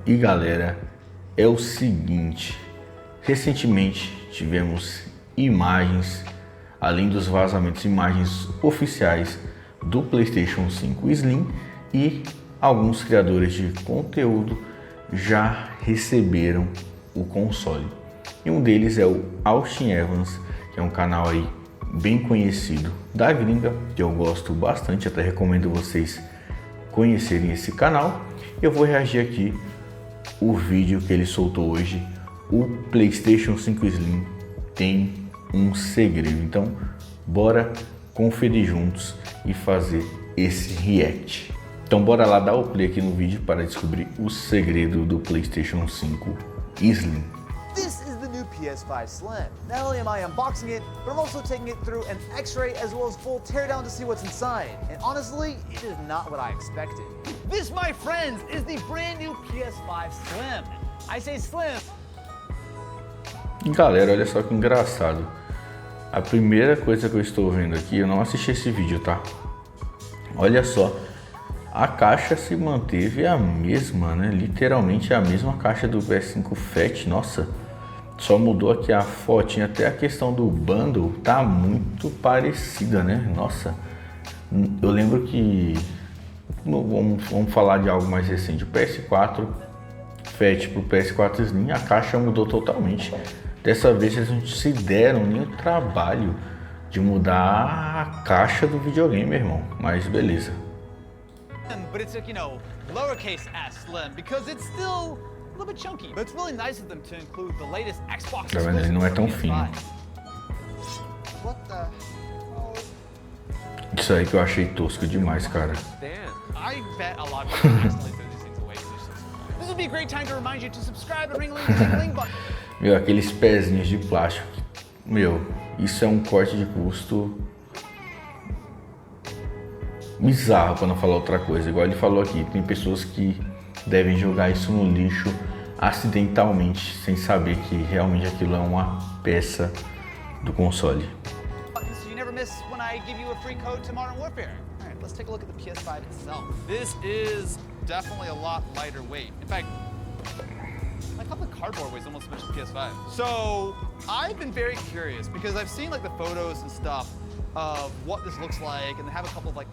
E galera, é o seguinte, recentemente tivemos imagens, além dos vazamentos, imagens oficiais do PlayStation 5 Slim, e alguns criadores de conteúdo já receberam o console. E um deles é o Austin Evans, que é um canal aí bem conhecido da gringa, que eu gosto bastante, até recomendo vocês conhecerem esse canal. Eu vou reagir aqui o vídeo que ele soltou hoje. O PlayStation 5 Slim tem um segredo, então bora conferir juntos e fazer esse react. Então bora lá dar o play aqui no vídeo para descobrir o segredo do PlayStation 5 Slim. This is the new PS5 Slim. Not only am I unboxing it, but I'm also taking it through an X-ray as well as full teardown to see what's inside. And honestly, it is not what I expected. This, my friends, is the brand new PS5 Slim. I say Slim. Galera, olha só que engraçado. A primeira coisa que eu estou vendo aqui, eu não assisti esse vídeo, tá? Olha só, a caixa se manteve a mesma, né? Literalmente a mesma caixa do PS5 Fat. Nossa, só mudou aqui a fotinha, até a questão do bundle tá muito parecida, né? Nossa, eu lembro que, vamos falar de algo mais recente, o PS4 Fat pro PS4 Slim, a caixa mudou totalmente. Dessa vez eles não se deram nem o trabalho de mudar a caixa do videogame, meu irmão. Mas beleza. But it's, you know, lowercase s Slim because it's still a little bit chunky. But it's really nice of them to include the latest Xbox. Tá vendo? Ele não é tão fino. What the? Isso aí que eu achei tosco demais, cara. I bet a lot of people accidentally threw these things away. This would be a great time to remind you to subscribe and ring the button. Meu, aqueles pezinhos de plástico. Meu, isso é um corte de custo bizarro, para não falar outra coisa. Igual ele falou aqui, tem pessoas que devem jogar isso no lixo acidentalmente, sem saber que realmente aquilo é uma peça do console. So you never miss when I give you a free code to Modern Warfare. All right, let's take a look at the PS5 itself. This is definitely a lot lighter weight. In fact, my cup of cardboard weighs almost as much as the PS5. So I've been very curious because I've seen like the photos and stuff of what this looks like, and they have a couple of like.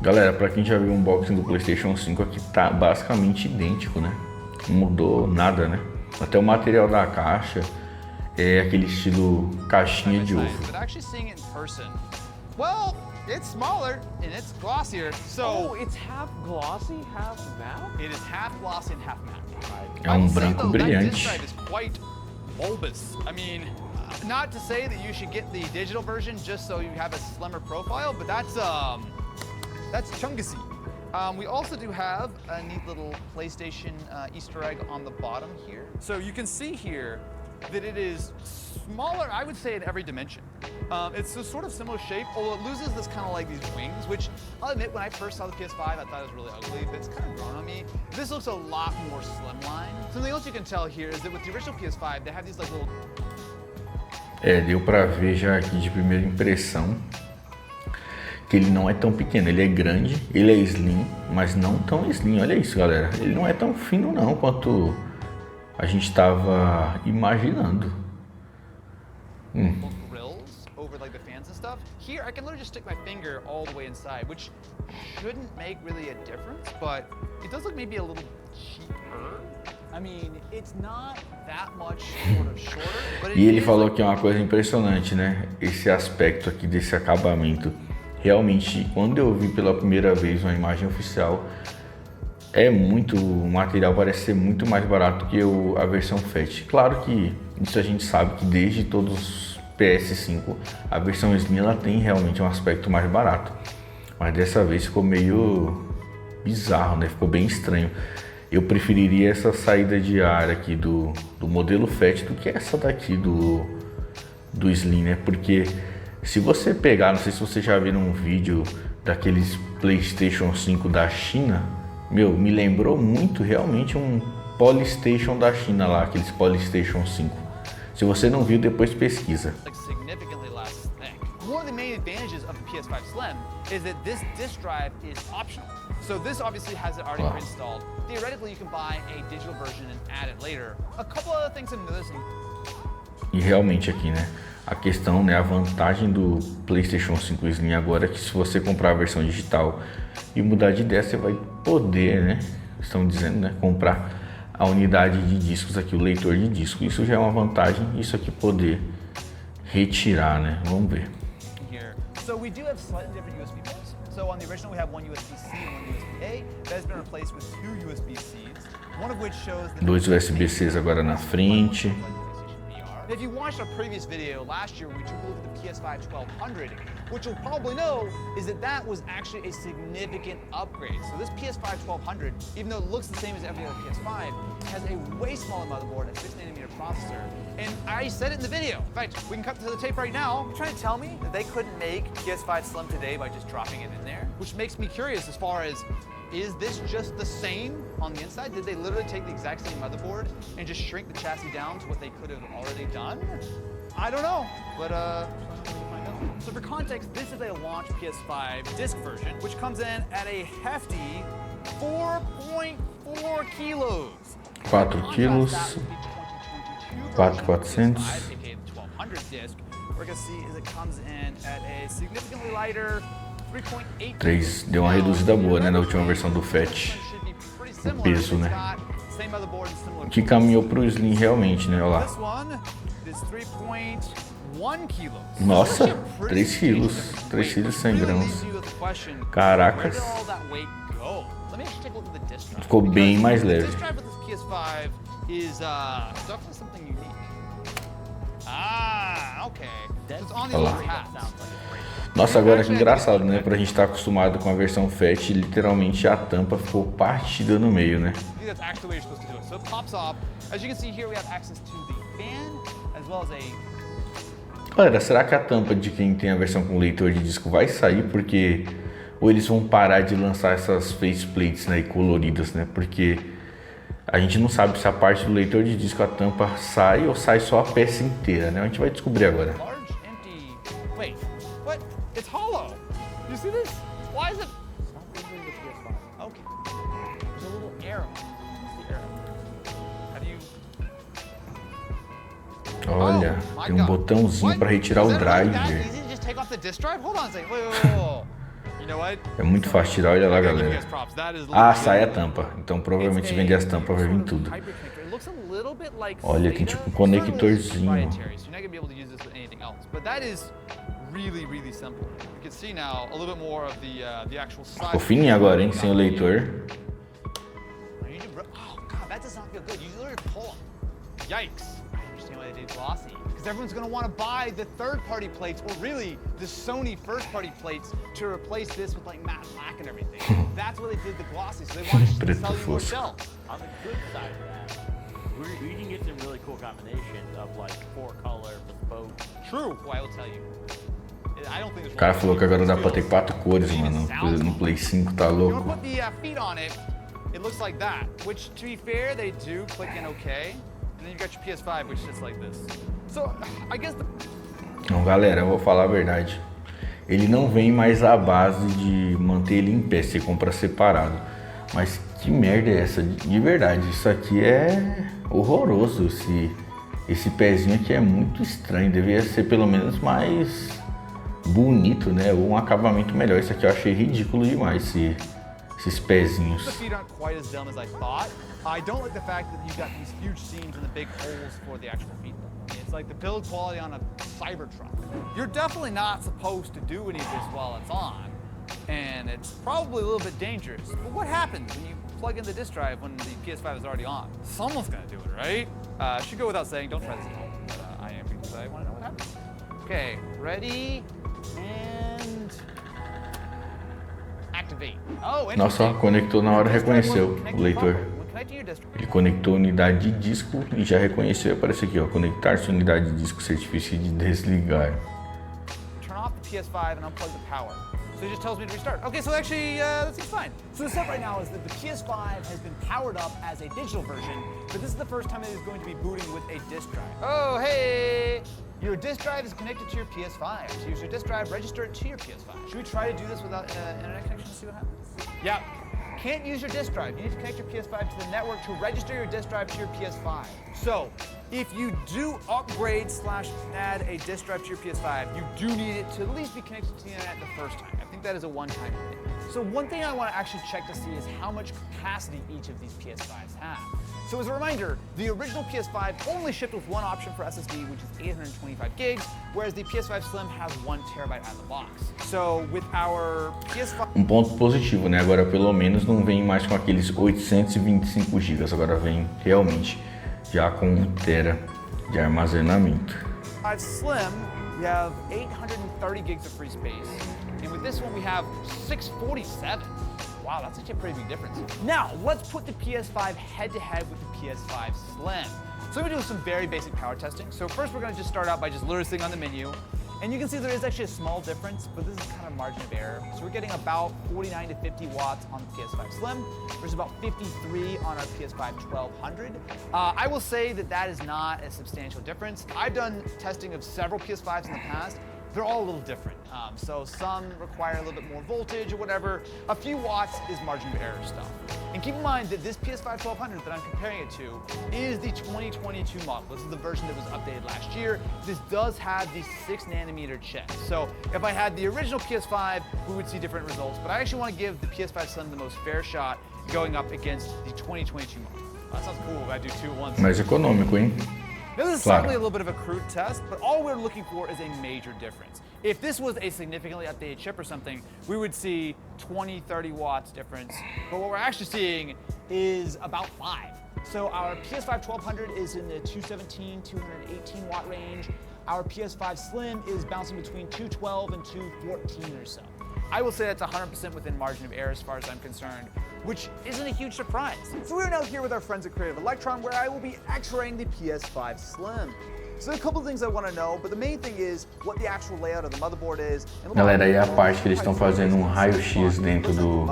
Galera, pra quem já viu o unboxing do PlayStation 5 aqui, tá basicamente idêntico, né? Não mudou nada, né? Até o material da caixa é aquele estilo caixinha de ovo. But actually seeing it in person, well, it's smaller and it's glossier. So it's half glossy, half matte. it is half glossy and half matte. É um branco brilhante. That disk drive is quite bulbous. I mean, not to say that you should get the digital version just so you have a slimmer profile, but that's chunky. We also do have a neat little PlayStation Easter egg on the bottom here. So you can see here that it is smaller, I would say, in every dimension. It's a sort of similar shape, although it loses this kind of like these wings, which I'll admit, when I first saw the PS5, I thought it was really ugly, but it's kind of grown on me. This looks a lot more slimline. Something else you can tell here is that with the original PS5, they have these like little... Deu pra ver já aqui de primeira impressão que ele não é tão pequeno, ele é grande, ele é slim, mas não tão slim. Olha isso, galera, ele não é tão fino não quanto a gente estava imaginando. grills over like the fans and stuff. Here, I can literally just stick my finger all the way inside, which shouldn't make really a difference, but it does look maybe a little cheaper. I mean, it's not that much shorter, but E ele falou que é uma coisa impressionante, né? Esse aspecto aqui desse acabamento. Realmente, quando eu vi pela primeira vez uma imagem oficial, o material parece ser muito mais barato que a versão Fat. Claro que isso a gente sabe que desde todos os PS5, a versão Slim ela tem realmente um aspecto mais barato. Mas dessa vez ficou meio bizarro, né? Ficou bem estranho. Eu preferiria essa saída de ar aqui do modelo Fat do que essa daqui do Slim, né? Porque se você pegar, não sei se vocês já viram um vídeo daqueles PlayStation 5 da China, meu, me lembrou muito realmente um Polystation da China lá, aqueles Polystation 5. Se você não viu, depois pesquisa. One of the main advantages of the PS5 Slim is that this disk drive is optional. So this obviously has it already pre-installed. Theoretically, you can buy a digital version and add it later. A couple other things to notice. E realmente aqui, né? A questão, né? A vantagem do PlayStation 5 Slim agora é que se você comprar a versão digital e mudar de ideia, você vai poder, né? Estão dizendo, né? Comprar a unidade de discos aqui, o leitor de disco. Isso já é uma vantagem. Isso aqui poder retirar, né? Vamos ver. So we do have slightly different USB ports. So on the original, we have one USB-C and one USB-A. That has been replaced with two USB-Cs, one of which shows that Dois USB-Cs agora na frente. If you watched our previous video last year, we took a look at the PS5 1200, which you'll probably know is that was actually a significant upgrade. So this PS5 1200, even though it looks the same as every other PS5, has a way smaller motherboard, a 6nm processor. And I already said it in the video. In fact, we can cut to the tape right now. You're trying to tell me that they couldn't make PS5 Slim today by just dropping it in there? Which makes me curious as far as, is this just the same on the inside? Did they literally take the exact same motherboard and just shrink the chassis down to what they could have already done? I don't know, but find out. So for context, this is a launch PS5 disc version, which comes in at a hefty 4.4 kilos. 4 quilos, 4,400. aka the 1200 disc, we're gonna see is it comes in at a significantly lighter 3 deu uma reduzida boa, né, na última versão do FAT, o peso, né, que caminhou pro Slim realmente, né, olha lá. Nossa, 3 quilos, 100 gramas, caracas, ficou bem mais leve. Olha lá. Nossa, agora que engraçado, né? Pra gente estar acostumado com a versão FAT, literalmente a tampa ficou partida no meio, né? Galera, será que a tampa de quem tem a versão com leitor de disco vai sair? Porque... ou eles vão parar de lançar essas faceplates, né, coloridas, né? Porque a gente não sabe se a parte do leitor de disco, a tampa sai ou sai só a peça inteira, né? A gente vai descobrir agora. It's hollow. You see this? Why is it? It's not really the PS5. Okay. There's a little arrow. What's the arrow? How do you? Olha, tem botãozinho para retirar o driver. Easy to just take off the disk drive? Hold on a second. Whoa. You know what? É muito fácil tirar, olha lá, galera. Ah, sai a tampa. Então provavelmente se vender as tampas vai vir tudo. Olha, tem tipo um conectorzinho. Ficou fininho agora, hein? Sem o leitor. Yikes. I understand why they did glossy. Because everyone's going to want to buy the third-party plates, or really the Sony first-party plates, to replace this with like matte black and everything. That's why they did the glossy, so they wanted to sell you more shells. On the good side of that, we can get some really cool combinations of like 4-color, bespoke. True. Well, I will tell you. I don't think there's O cara falou que agora dá pra ter 4 cores, mano. No Play 5 tá louco. Put the feet on it. It looks like that. Which, to be fair, they do click in okay. And then you got your PS5, which sits like this. So, I guess Não, galera, eu vou falar a verdade. Ele não vem mais à base de manter ele em pé, você compra separado. Mas que merda é essa? De verdade, isso aqui é horroroso. Esse pezinho aqui é muito estranho. Deveria ser pelo menos mais bonito, né? Ou um acabamento melhor. Isso aqui eu achei ridículo demais, esses pezinhos. I don't like the fact that you've got these huge seams and the big holes for the actual feet. It's like the build quality on a Cybertruck. You're definitely not supposed to do any of this while it's on, and it's probably a little bit dangerous. But what happens when you plug in the disk drive when the PS5 is already on? Someone's gonna do it, right? Should go without saying, don't try this at home, but I am because I want to know what happens. Okay, ready, and activate. Oh, nossa, conectou na hora, reconheceu o leitor. Ele conectou a unidade de disco e já reconheceu. Aparece aqui, ó, conectar sua unidade de disco, certifique de desligar. Turn off the PS5 and unplug the power. So it just tells me to restart. Okay, so actually, that seems fine. So the step right now is that the PS5 has been powered up as a digital version, but this is the first time it is going to be booting with a disk drive. Oh, hey! Your disk drive is connected to your PS5. To use your disk drive, register it to your PS5. Should we try to do this without internet connection to see what happens? Yeah. can't use your disk drive. You need to connect your PS5 to the network to register your disk drive to your PS5. So, if you do upgrade / add a disk drive to your PS5, you do need it to at least be connected to the internet the first time. I think that is a one-time thing. So one thing I want to actually check to see is how much capacity each of these PS5s have. So as a reminder, the original PS5 only shipped with one option for SSD, which is 825 gigs, whereas the PS5 Slim has 1 terabyte out of the box. So with our PS5... Ponto positivo, né? Agora pelo menos não vem mais com aqueles 825 GB, agora vem realmente já com 1 tera de armazenamento. PS5 Slim, we have 830 gigs of free space. And with this one, we have 647. Wow, that's actually a pretty big difference. Now, let's put the PS5 head-to-head with the PS5 Slim. So we're doing some very basic power testing. So first, we're gonna just start out by just literally sitting on the menu. And you can see there is actually a small difference, but this is kind of margin of error. So we're getting about 49 to 50 watts on the PS5 Slim versus about 53 on our PS5 1200. I will say that that is not a substantial difference. I've done testing of several PS5s in the past. They're all a little different. So some require a little bit more voltage or whatever. A few watts is margin of error stuff. And keep in mind that this PS5 1200 that I'm comparing it to is the 2022 model. This is the version that was updated last year. This does have the 6nm chip. So if I had the original PS5, we would see different results. But I actually want to give the PS5 Slim the most fair shot going up against the 2022 model. That sounds cool if I do 2 at once. Mais econômico, hein? This is certainly a little bit of a crude test, but all we're looking for is a major difference. If this was a significantly updated chip or something, we would see 20, 30 watts difference. But what we're actually seeing is about 5. So our PS5 1200 is in the 217, 218 watt range. Our PS5 Slim is bouncing between 212 and 214 or so. I will say that's 100% within margin of error as far as I'm concerned, which isn't a huge surprise. So we're now here with our friends at Creative Electron, where I will be X-raying the PS5 Slim. So there's a couple of things I want to know, but the main thing is what the actual layout of the motherboard is. Galera, aí é a parte que eles estão fazendo um raio-x dentro do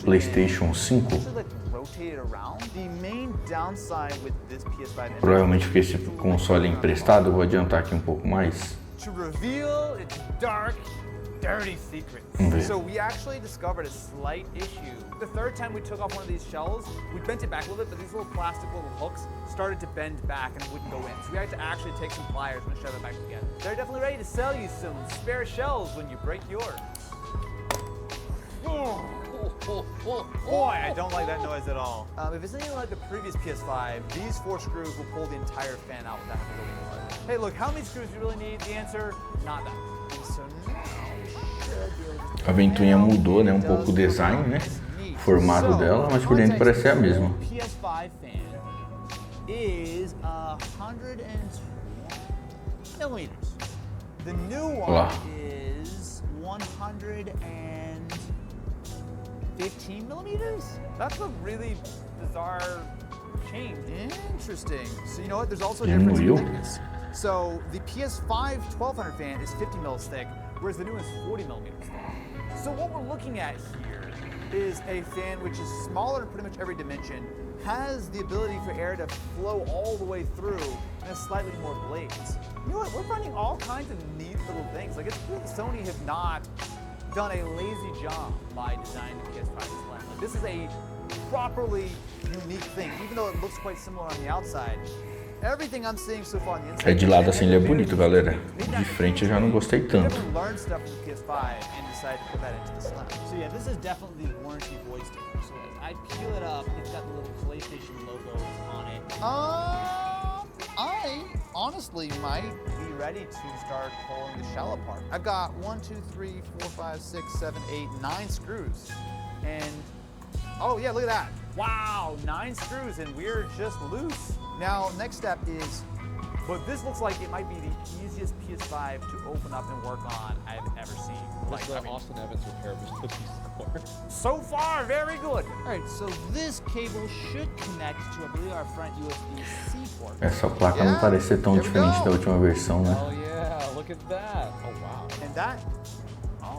PlayStation 5. Provavelmente porque esse console é emprestado, eu vou adiantar aqui um pouco mais. To reveal its dark, dirty secrets. So we actually discovered a slight issue. The third time we took off one of these shells, we bent it back a little bit, but these little plastic little hooks started to bend back and wouldn't go in. So we had to actually take some pliers and shove it back together. They're definitely ready to sell you some spare shells when you break yours. Boy, I don't like that noise at all. If it's anything like the previous PS5, these 4 screws will pull the entire fan out without having to go any farther. Hey, look, how many screws do you really need? The answer, not that. So now A ventoinha mudou, né, um pouco o design, né, o formato dela, mas por dentro parece ser a mesma. PS5 fan is 120 millimeters. The new one is 115 millimeters. That's a really bizarre change. Interesting. So you know what? There's also a difference in thickness. So the PS5 1200 fan is 50 mils thick, whereas the new one is 40 millimeters thick. So what we're looking at here is a fan which is smaller in pretty much every dimension, has the ability for air to flow all the way through, and has slightly more blades. You know what? We're finding all kinds of neat little things. Like, it's cool that Sony have not done a lazy job by designing the PS5 Slim. Like, this is a properly unique thing, even though it looks quite similar on the outside. Everything I'm seeing so far on the inside. É de lado assim ele é bonito, galera. De frente eu já não gostei tanto. Learned stuff from the PS5 and decided to put that into the Slim. So yeah, this is definitely the warranty void sticker. So as I peel it up, it's got the little PlayStation logos on it. I honestly might be ready to start pulling the shell apart. I've got 1, 2, 3, 4, 5, 6, 7, 8, 9 screws. And oh yeah, look at that. Wow, 9 screws and we're just loose. Now, next step is, but this looks like it might be the easiest PS5 to open up and work on I've ever seen. Like, I mean, Austin Evans repairable score. So far, very good. All right, so this cable should connect to, I believe, our front USB-C port. Essa placa não parece ser tão diferente da última versão, né? Oh yeah, look at that. Oh wow. And that, oh.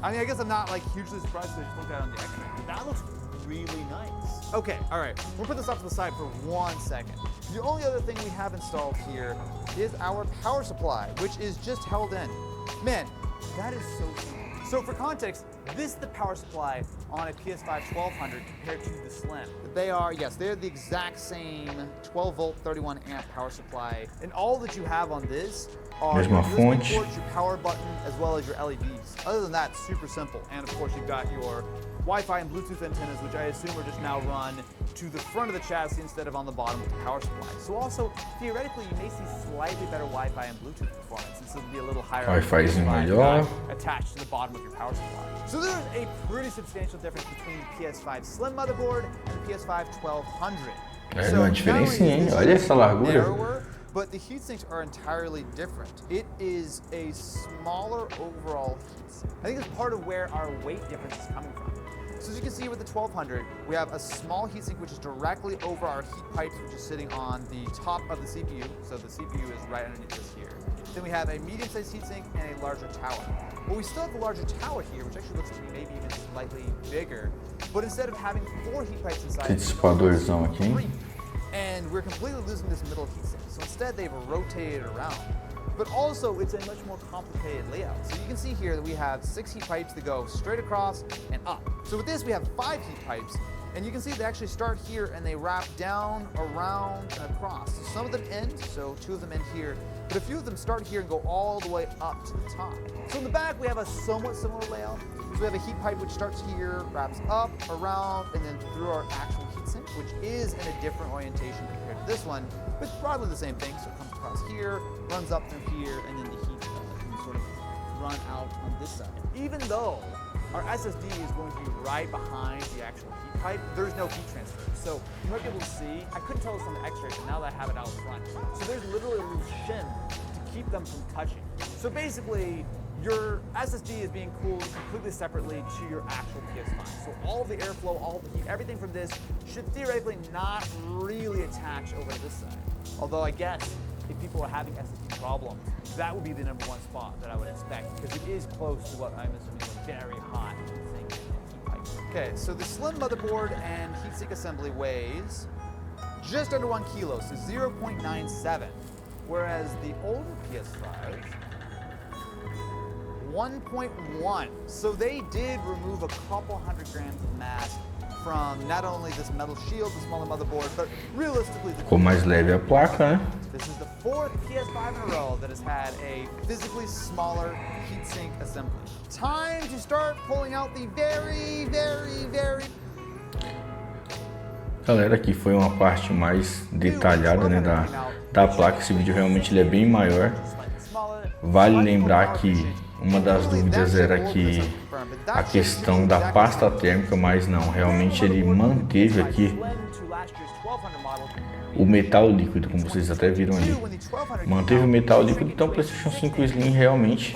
I mean, I guess I'm not like hugely surprised because I just looked at it on the X-ray. That looks really nice. Okay, all right, we'll put this off to the side for 1 second. The only other thing we have installed here is our power supply, which is just held in. Man, that is so cool. So for context, this is the power supply on a PS5 1200 compared to the Slim. They are, yes, they're the exact same 12 volt, 31 amp power supply. And all that you have on this are your USB ports, your power button, as well as your LEDs. Other than that, super simple. And of course, you've got your Wi-Fi and Bluetooth antennas, which I assume are just now run to the front of the chassis instead of on the bottom with the power supply. So also, theoretically, you may see slightly better Wi-Fi and Bluetooth performance, since it'll be a little higher attached to the bottom of your power supply. So there's a pretty substantial difference between the PS5 Slim motherboard and the PS5 1200. É uma diferencinha, hein? Olha essa largura. But the heat sinks are entirely different. It is a smaller overall heat sink. I think it's part of where our weight difference is coming from. So as you can see with the 1200, we have a small heatsink which is directly over our heat pipes, which is sitting on the top of the CPU. So the CPU is right underneath this here. Then we have a medium-sized heatsink and a larger tower. But we still have the larger tower here, which actually looks to be maybe even slightly bigger. But instead of having 4 heat pipes inside, dissipadorzão aqui, hein? And we're completely losing this middle heatsink. So instead, they've rotated around. But also, it's a much more complicated layout. So you can see here that we have 6 heat pipes that go straight across and up. So with this, we have 5 heat pipes. And you can see they actually start here and they wrap down, around, and across. So some of them end, so 2 of them end here. But a few of them start here and go all the way up to the top. So in the back, we have a somewhat similar layout. So we have a heat pipe which starts here, wraps up, around, and then through our actual heatsink, which is in a different orientation compared to this one, but broadly the same thing. So it comes across here, runs up through here, and then the heat can sort of run out on this side. Even though our SSD is going to be right behind the actual heat pipe, there's no heat transfer. So you might be able to see, I couldn't tell this on the X-ray, but now that I have it out front. So there's literally a little shim to keep them from touching. So basically, your SSD is being cooled completely separately to your actual PS5. So all of the airflow, all of the heat, everything from this should theoretically not really attach over to this side. Although I guess if people are having SSD problems, that would be the #1 spot that I would expect, because it is close to what I'm assuming is a very hot heatsink and heat pipe. Okay, so the Slim motherboard and heatsink assembly weighs just under 1 kilo, so 0.97, whereas the older PS5 1.1. So they did remove a couple 100 grams of mass from not only this metal shield, the smaller motherboard, but realistically, ficou mais leve a placa, né? This is the 4th PS5 in a row that has had a physically smaller heatsink assembly. Time to start pulling out the very Galera, aqui foi uma parte mais detalhada, né, da placa. Esse vídeo realmente ele é bem maior. Vale lembrar que uma das dúvidas era que a questão da pasta térmica, mas não, realmente ele manteve aqui o metal líquido, como vocês até viram ali. Manteve o metal líquido, então o PlayStation 5 Slim realmente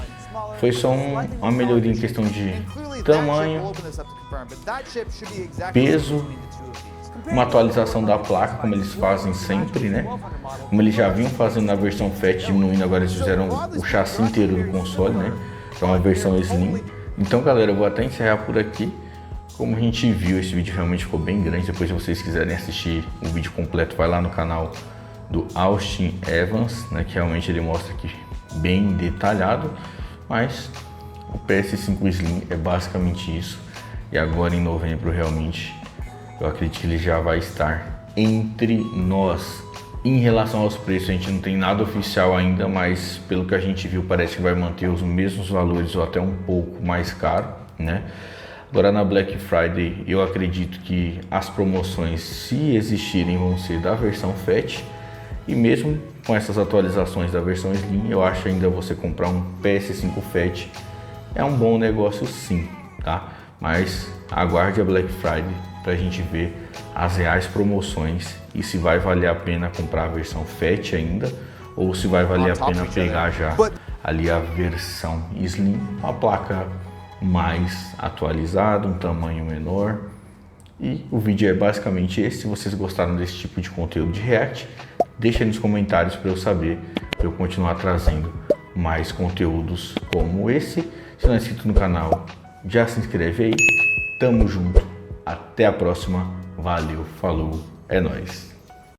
foi só uma melhoria em questão de tamanho, peso, uma atualização da placa, como eles fazem sempre, né? Como eles já vinham fazendo na versão FAT, diminuindo, agora eles fizeram o chassi inteiro do console, né? Para uma versão Slim. Então, galera, eu vou até encerrar por aqui. Como a gente viu, esse vídeo realmente ficou bem grande. Depois, se vocês quiserem assistir o vídeo completo, vai lá no canal do Austin Evans, né? Que realmente ele mostra aqui bem detalhado. Mas o PS5 Slim é basicamente isso. E agora em novembro, realmente, eu acredito que ele já vai estar entre nós. Em relação aos preços, a gente não tem nada oficial ainda, mas pelo que a gente viu, parece que vai manter os mesmos valores ou até um pouco mais caro, né? Agora na Black Friday, eu acredito que as promoções, se existirem, vão ser da versão FAT. E mesmo com essas atualizações da versão Slim, eu acho ainda você comprar um PS5 FAT é um bom negócio sim, tá? Mas aguarde a Black Friday para a gente ver as reais promoções e se vai valer a pena comprar a versão FAT ainda ou se vai valer a pena pegar já ali a versão Slim, uma placa mais atualizada, um tamanho menor. E o vídeo é basicamente esse. Se vocês gostaram desse tipo de conteúdo de React, deixa aí nos comentários para eu saber, para eu continuar trazendo mais conteúdos como esse. Se não é inscrito no canal, já se inscreve aí. Tamo junto. Até a próxima. Valeu, falou, é nóis.